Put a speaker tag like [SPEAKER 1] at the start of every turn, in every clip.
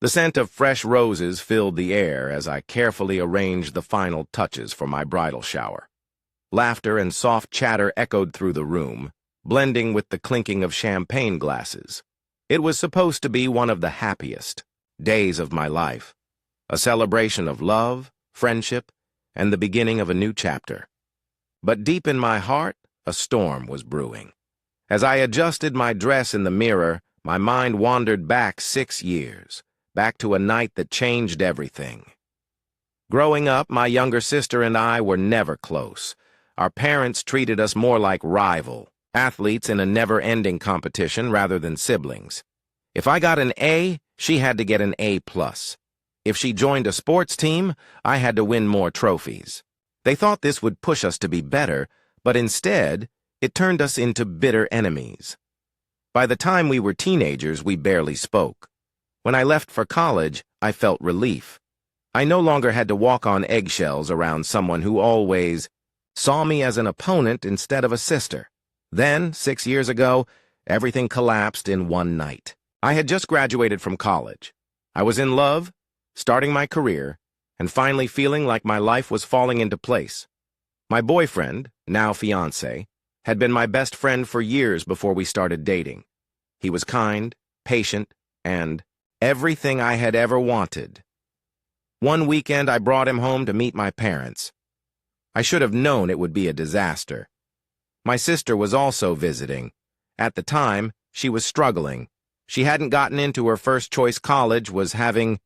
[SPEAKER 1] The scent of fresh roses filled the air as I carefully arranged the final touches for my bridal shower. Laughter and soft chatter echoed through the room, blending with the clinking of champagne glasses. It was supposed to be one of the happiest days of my life, a celebration of love, friendship, and the beginning of a new chapter. But deep in my heart, a storm was brewing. As I adjusted my dress in the mirror, my mind wandered back 6 years, back to a night that changed everything. Growing up, my younger sister and I were never close. Our parents treated us more like rival, athletes in a never-ending competition rather than siblings. If I got an A, she had to get an A+. If she joined a sports team, I had to win more trophies. They thought this would push us to be better, but instead, it turned us into bitter enemies. By the time we were teenagers, we barely spoke. When I left for college, I felt relief. I no longer had to walk on eggshells around someone who always saw me as an opponent instead of a sister. Then, 6 years ago, everything collapsed in one night. I had just graduated from college. I was in love, starting my career, and finally feeling like my life was falling into place. My boyfriend, now fiancé, had been my best friend for years before we started dating. He was kind, patient, and everything I had ever wanted. One weekend, I brought him home to meet my parents. I should have known it would be a disaster. My sister was also visiting. At the time, she was struggling. She hadn't gotten into her first-choice college, was having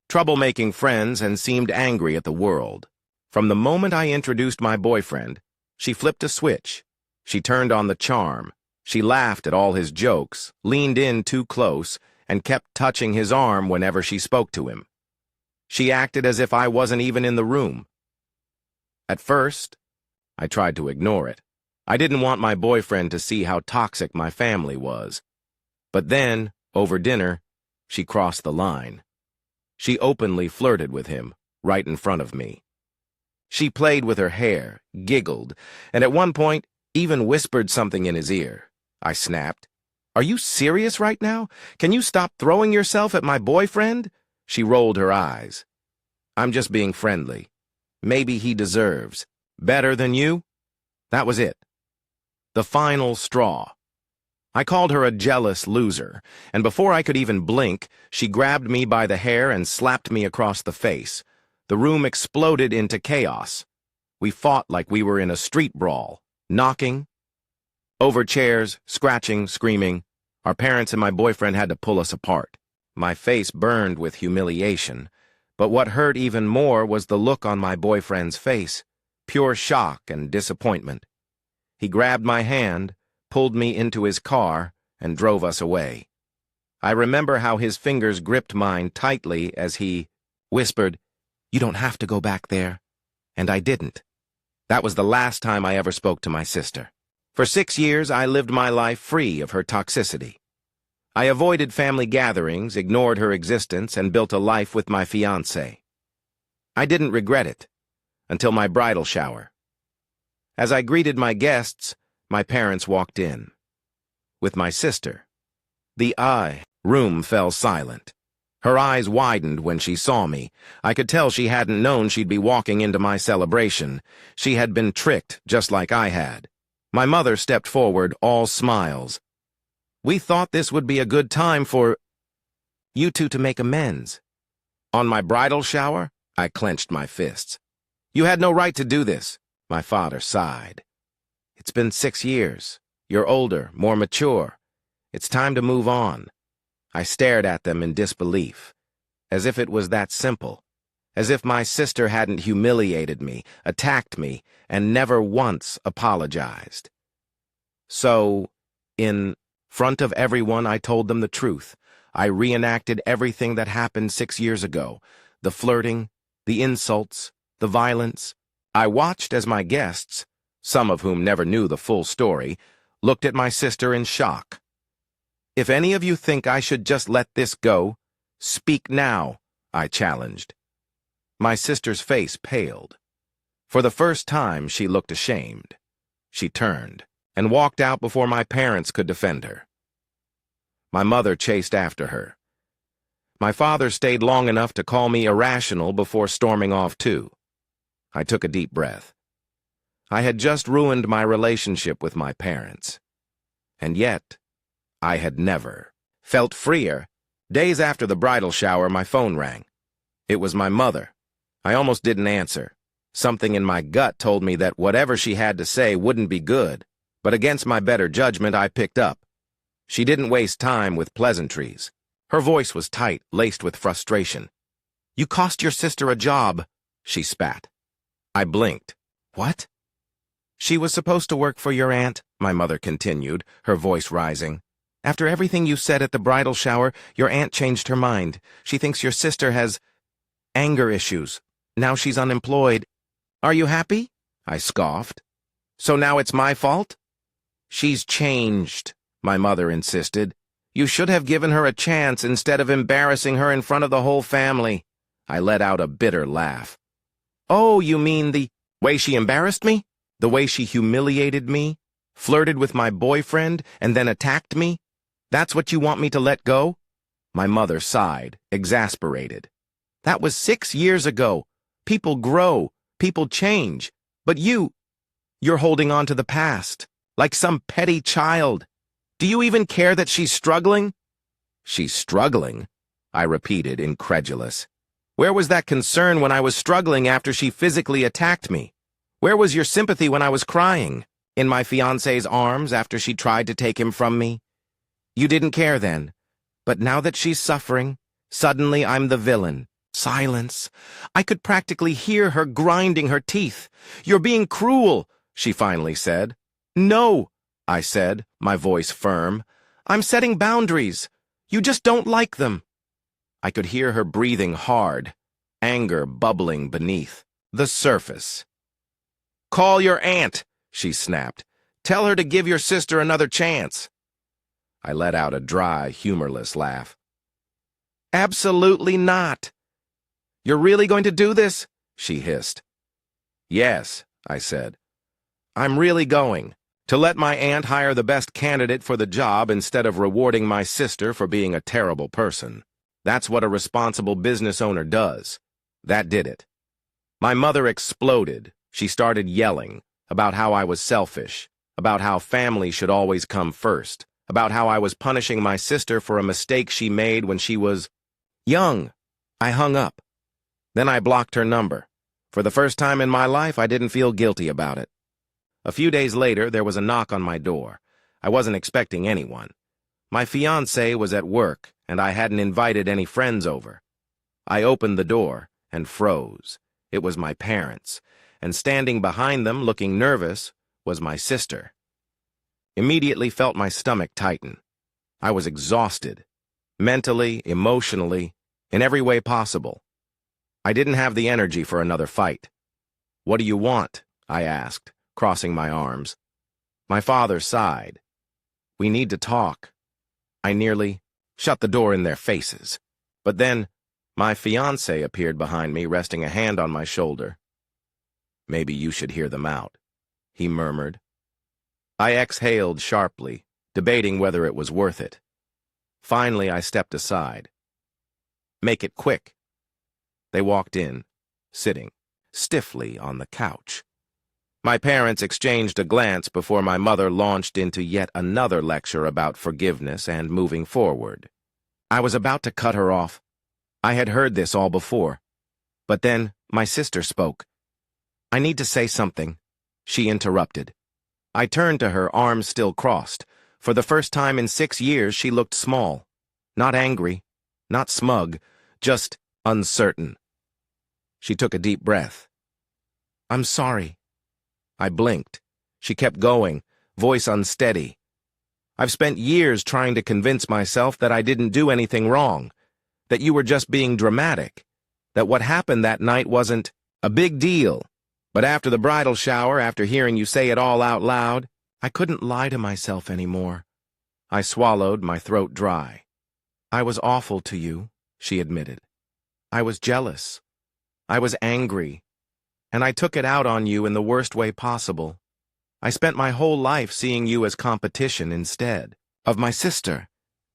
[SPEAKER 1] trouble making friends, and seemed angry at the world. From the moment I introduced my boyfriend, she flipped a switch. She turned on the charm. She laughed at all his jokes, leaned in too close, and kept touching his arm whenever she spoke to him. She acted as if I wasn't even in the room. At first, I tried to ignore it. I didn't want my boyfriend to see how toxic my family was. But then, over dinner, she crossed the line. She openly flirted with him, right in front of me. She played with her hair, giggled, and at one point, even whispered something in his ear. I snapped. "Are you serious right now? Can you stop throwing yourself at my boyfriend?" She rolled her eyes. "I'm just being friendly. Maybe he deserves better than you." That was it. The final straw. I called her a jealous loser, and before I could even blink, she grabbed me by the hair and slapped me across the face. The room exploded into chaos. We fought like we were in a street brawl, knocking over chairs, scratching, screaming. Our parents and my boyfriend had to pull us apart. My face burned with humiliation, but what hurt even more was the look on my boyfriend's face, pure shock and disappointment. He grabbed my hand, pulled me into his car, and drove us away. I remember how his fingers gripped mine tightly as he whispered, "You don't have to go back there." And I didn't. That was the last time I ever spoke to my sister. For 6 years, I lived my life free of her toxicity. I avoided family gatherings, ignored her existence, and built a life with my fiancé. I didn't regret it until my bridal shower. As I greeted my guests, my parents walked in. With my sister, the room fell silent. Her eyes widened when she saw me. I could tell she hadn't known she'd be walking into my celebration. She had been tricked, just like I had. My mother stepped forward, all smiles. "We thought this would be a good time for you two to make amends." On my bridal shower, I clenched my fists. "You had no right to do this." My father sighed. "It's been 6 years. You're older, more mature. It's time to move on." I stared at them in disbelief, as if it was that simple, as if my sister hadn't humiliated me, attacked me, and never once apologized. So, in front of everyone, I told them the truth. I reenacted everything that happened 6 years ago, the flirting, the insults, the violence. I watched as my guests, some of whom never knew the full story, looked at my sister in shock. "If any of you think I should just let this go, speak now," I challenged. My sister's face paled. For the first time, she looked ashamed. She turned and walked out before my parents could defend her. My mother chased after her. My father stayed long enough to call me irrational before storming off too. I took a deep breath. I had just ruined my relationship with my parents. And yet, I had never felt freer. Days after the bridal shower, my phone rang. It was my mother. I almost didn't answer. Something in my gut told me that whatever she had to say wouldn't be good, but against my better judgment, I picked up. She didn't waste time with pleasantries. Her voice was tight, laced with frustration. "You cost your sister a job," she spat. I blinked. "What?" "She was supposed to work for your aunt," my mother continued, her voice rising. "After everything you said at the bridal shower, your aunt changed her mind. She thinks your sister has anger issues. Now she's unemployed." "Are you happy?" I scoffed. "So now it's my fault?" "She's changed," my mother insisted. "You should have given her a chance instead of embarrassing her in front of the whole family." I let out a bitter laugh. "Oh, you mean the way she embarrassed me? The way she humiliated me? Flirted with my boyfriend and then attacked me? That's what you want me to let go?" My mother sighed, exasperated. "That was 6 years ago. People grow, people change. But you're holding on to the past, like some petty child. Do you even care that she's struggling?" "She's struggling?" I repeated, incredulous. "Where was that concern when I was struggling after she physically attacked me? Where was your sympathy when I was crying? In my fiancé's arms after she tried to take him from me? You didn't care then. But now that she's suffering, suddenly I'm the villain." Silence. I could practically hear her grinding her teeth. "You're being cruel," she finally said. "No," I said, my voice firm. "I'm setting boundaries. You just don't like them." I could hear her breathing hard, anger bubbling beneath the surface. "Call your aunt," she snapped. "Tell her to give your sister another chance." I let out a dry, humorless laugh. "Absolutely not." "You're really going to do this?" she hissed. "Yes," I said. "I'm really going. To let my aunt hire the best candidate for the job instead of rewarding my sister for being a terrible person. That's what a responsible business owner does." That did it. My mother exploded. She started yelling about how I was selfish, about how family should always come first, about how I was punishing my sister for a mistake she made when she was young. I hung up. Then I blocked her number. For the first time in my life, I didn't feel guilty about it. A few days later, there was a knock on my door. I wasn't expecting anyone. My fiancé was at work, and I hadn't invited any friends over. I opened the door and froze. It was my parents, and standing behind them, looking nervous, was my sister. Immediately felt my stomach tighten. I was exhausted, mentally, emotionally, in every way possible. I didn't have the energy for another fight. "What do you want?" I asked, crossing my arms. My father sighed. "We need to talk." I nearly shut the door in their faces. But then, my fiancé appeared behind me, resting a hand on my shoulder. "Maybe you should hear them out," he murmured. I exhaled sharply, debating whether it was worth it. Finally, I stepped aside. "Make it quick." They walked in, sitting stiffly on the couch. My parents exchanged a glance before my mother launched into yet another lecture about forgiveness and moving forward. I was about to cut her off. I had heard this all before. But then my sister spoke. "I need to say something," she interrupted. I turned to her, arms still crossed. For the first time in 6 years, she looked small. Not angry, not smug, just uncertain. She took a deep breath. "I'm sorry." I blinked. She kept going, voice unsteady. "I've spent years trying to convince myself that I didn't do anything wrong, that you were just being dramatic, that what happened that night wasn't a big deal. But after the bridal shower, after hearing you say it all out loud, I couldn't lie to myself anymore." I swallowed, my throat dry. "I was awful to you," she admitted. "I was jealous. I was angry. And I took it out on you in the worst way possible. I spent my whole life seeing you as competition instead of my sister.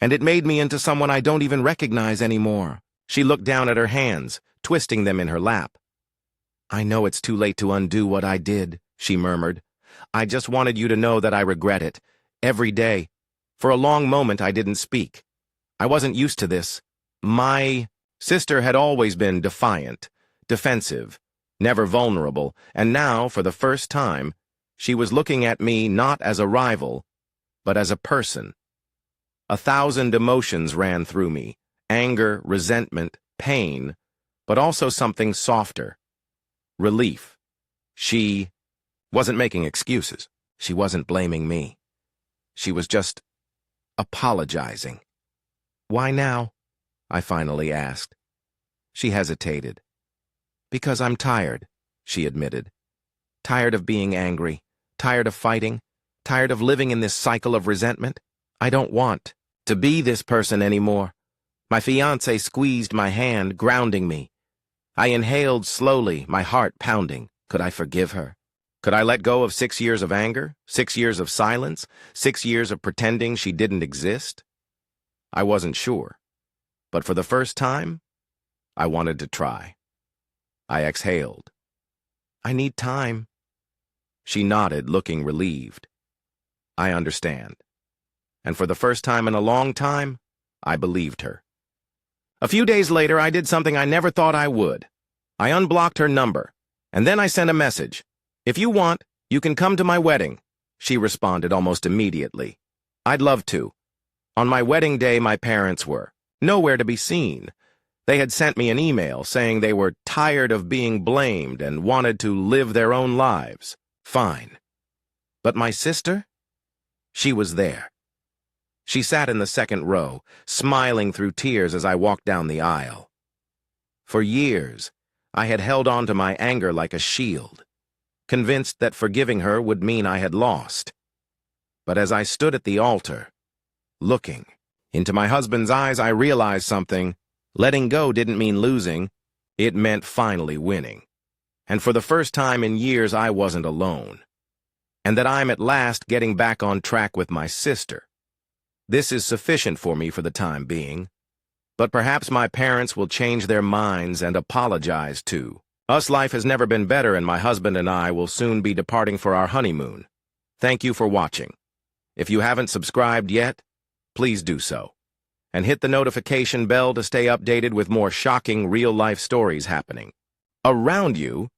[SPEAKER 1] And it made me into someone I don't even recognize anymore. She looked down at her hands, twisting them in her lap. I know it's too late to undo what I did, she murmured. I just wanted you to know that I regret it. Every day. For a long moment, I didn't speak. I wasn't used to this. My sister had always been defiant, defensive, never vulnerable, and now, for the first time, she was looking at me not as a rival, but as a person. 1,000 emotions ran through me, anger, resentment, pain, but also something softer. Relief. She wasn't making excuses. She wasn't blaming me. She was just apologizing. Why now? I finally asked. She hesitated. Because I'm tired, she admitted. Tired of being angry, tired of fighting, tired of living in this cycle of resentment. I don't want to be this person anymore. My fiancé squeezed my hand, grounding me. I inhaled slowly, my heart pounding. Could I forgive her? Could I let go of 6 years of anger, 6 years of silence, 6 years of pretending she didn't exist? I wasn't sure. But for the first time, I wanted to try. I exhaled. I need time. She nodded, looking relieved. I understand. And for the first time in a long time, I believed her. A few days later, I did something I never thought I would. I unblocked her number, and then I sent a message. If you want, you can come to my wedding, she responded almost immediately. I'd love to. On my wedding day, my parents were nowhere to be seen. They had sent me an email saying they were tired of being blamed and wanted to live their own lives. Fine. But my sister? She was there. She sat in the second row, smiling through tears as I walked down the aisle. For years, I had held on to my anger like a shield, convinced that forgiving her would mean I had lost. But as I stood at the altar, looking into my husband's eyes, I realized something. Letting go didn't mean losing. It meant finally winning. And for the first time in years, I wasn't alone. And that I'm at last getting back on track with my sister. This is sufficient for me for the time being. But perhaps my parents will change their minds and apologize too. Us life has never been better, and my husband and I will soon be departing for our honeymoon. Thank you for watching. If you haven't subscribed yet, please do so. And hit the notification bell to stay updated with more shocking real-life stories happening around you